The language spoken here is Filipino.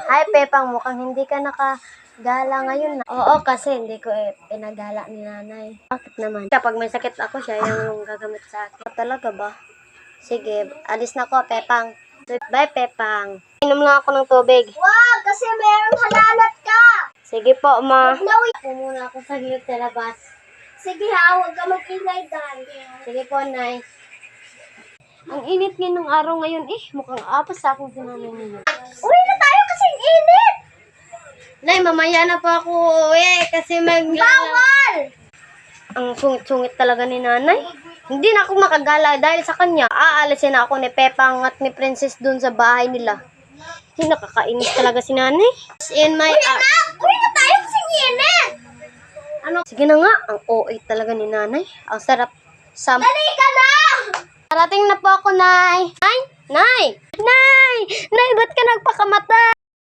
Ay, Pepang, mukhang hindi ka nakagala ngayon na. Oo, kasi hindi ko pinagala ni nanay. Bakit naman? Kapag may sakit ako, siya yung gagamit sa akin. Talaga ba? Sige, alis na ko, Pepang. Bye, Pepang. Inom lang ako ng tubig. Wag, kasi meron halalat ka. Sige po, ma. Ako muna ako saglit sa labas. Sige ha, huwag ka mag-ingay dyan. Sige po, Nay. Ang init ngayon ng araw ngayon, mukhang apas sa akin sinanay ninyo. Uwi na tayo kasi init. Nay, mamaya na po ako uwi kasi Bawal! Ang sungit-sungit talaga ni nanay. Hindi na ako makagala dahil sa kanya. Aalisin na ako ni Pepang at ni Princess dun sa bahay nila. Hindi nakakainis talaga si nanay. In my Uwi na tayo kasi init. Ano? Sige na nga, ang OA talaga ni nanay. Ang sarap. Dali ka na! Parating na po ako, Nay. Nay! Nay! Nay! Nay, ba't ka nagpakamatay?